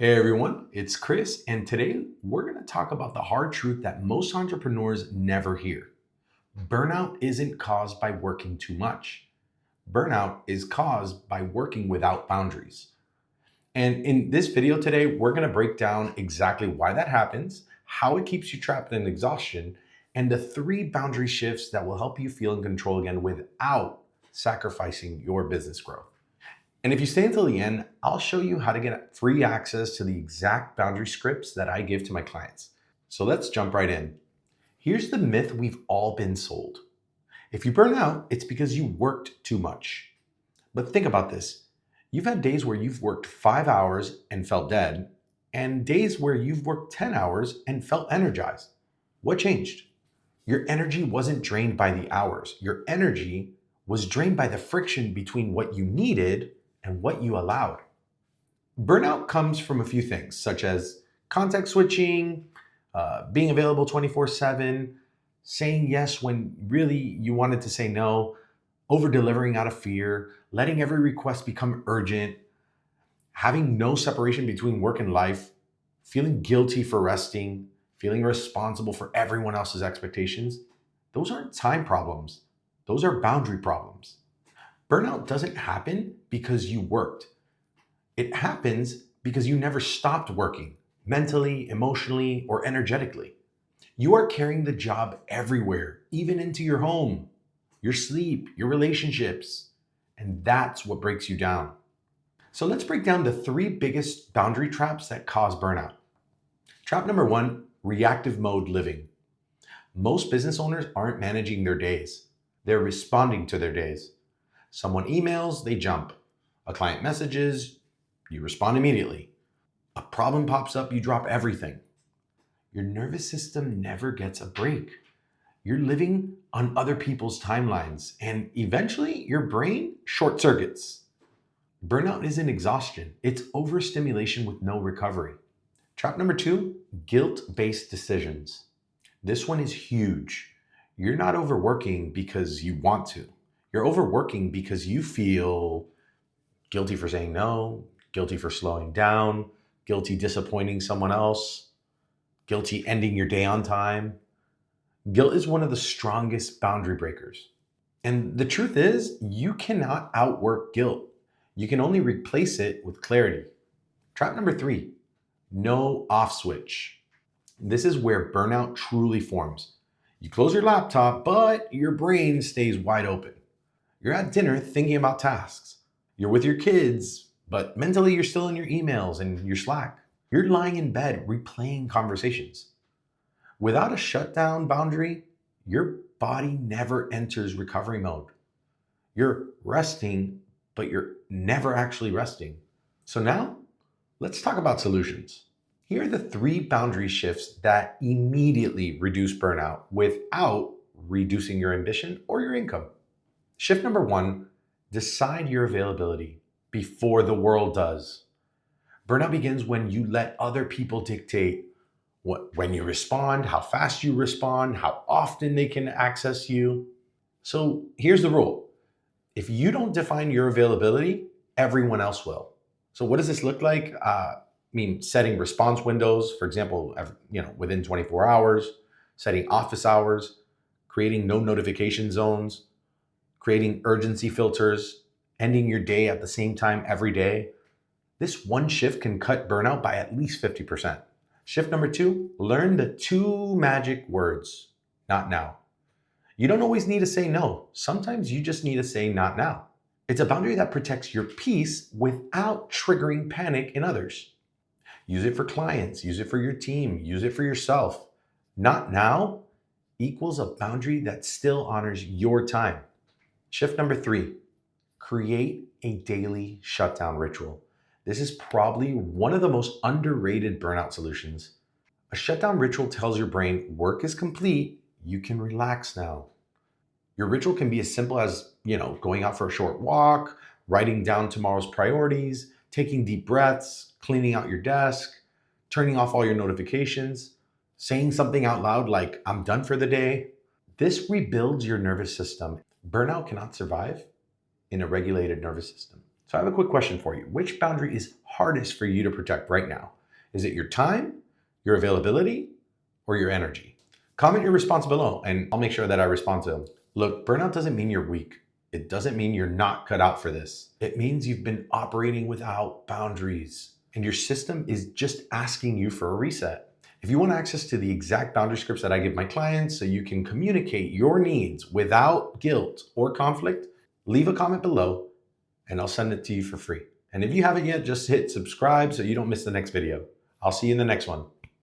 Hey everyone, it's Chris, and today we're going to talk about the hard truth that most entrepreneurs never hear. Burnout isn't caused by working too much. Burnout is caused by working without boundaries. And in this video today, we're going to break down exactly why that happens, how it keeps you trapped in exhaustion, and the three boundary shifts that will help you feel in control again without sacrificing your business growth. And if you stay until the end, I'll show you how to get free access to the exact boundary scripts that I give to my clients. So let's jump right in. Here's the myth we've all been sold. If you burn out, it's because you worked too much. But think about this. You've had days where you've worked 5 hours and felt dead, and days where you've worked 10 hours and felt energized. What changed? Your energy wasn't drained by the hours. Your energy was drained by the friction between what you needed and what you allowed. Burnout comes from a few things, such as context switching, being available 24/7, saying yes when really you wanted to say no, over delivering out of fear, letting every request become urgent, having no separation between work and life, feeling guilty for resting, feeling responsible for everyone else's expectations. Those aren't time problems, those are boundary problems. Burnout doesn't happen because you worked. It happens because you never stopped working, mentally, emotionally, or energetically. You are carrying the job everywhere, even into your home, your sleep, your relationships, and that's what breaks you down. So let's break down the three biggest boundary traps that cause burnout. Trap number one, reactive mode living. Most business owners aren't managing their days, they're responding to their days. Someone emails, they jump. A client messages, you respond immediately. A problem pops up, you drop everything. Your nervous system never gets a break. You're living on other people's timelines, and eventually your brain short circuits. Burnout isn't exhaustion, it's overstimulation with no recovery. Trap number two, guilt based decisions. This one is huge. You're not overworking because you want to. You're overworking because you feel guilty for saying no, guilty for slowing down, guilty disappointing someone else, guilty ending your day on time. Guilt is one of the strongest boundary breakers. And the truth is, you cannot outwork guilt. You can only replace it with clarity. Trap number three, no off switch. This is where burnout truly forms. You close your laptop, but your brain stays wide open. You're at dinner thinking about tasks. You're with your kids, but mentally you're still in your emails and your Slack. You're lying in bed replaying conversations. Without a shutdown boundary, your body never enters recovery mode. You're resting, but you're never actually resting. So now, let's talk about solutions. Here are the three boundary shifts that immediately reduce burnout without reducing your ambition or your income. Shift number one, decide your availability before the world does. Burnout begins when you let other people dictate when you respond, how fast you respond, how often they can access you. So here's the rule. If you don't define your availability, everyone else will. So what does this look like? Setting response windows, for example, within 24 hours, setting office hours, creating no notification zones, creating urgency filters, ending your day at the same time every day. This one shift can cut burnout by at least 50%. Shift number two, learn the two magic words, not now. You don't always need to say no. Sometimes you just need to say not now. It's a boundary that protects your peace without triggering panic in others. Use it for clients, use it for your team, use it for yourself. Not now equals a boundary that still honors your time. Shift number three, create a daily shutdown ritual. This is probably one of the most underrated burnout solutions. A shutdown ritual tells your brain work is complete, you can relax now. Your ritual can be as simple as, going out for a short walk, writing down tomorrow's priorities, taking deep breaths, cleaning out your desk, turning off all your notifications, saying something out loud like, I'm done for the day. This rebuilds your nervous system. Burnout cannot survive in a regulated nervous system. So I have a quick question for you. Which boundary is hardest for you to protect right now? Is it your time, your availability, or your energy? Comment your response below and I'll make sure that I respond to them. Look, burnout doesn't mean you're weak. It doesn't mean you're not cut out for this. It means you've been operating without boundaries and your system is just asking you for a reset. If you want access to the exact boundary scripts that I give my clients so you can communicate your needs without guilt or conflict, leave a comment below and I'll send it to you for free. And if you haven't yet, just hit subscribe so you don't miss the next video. I'll see you in the next one.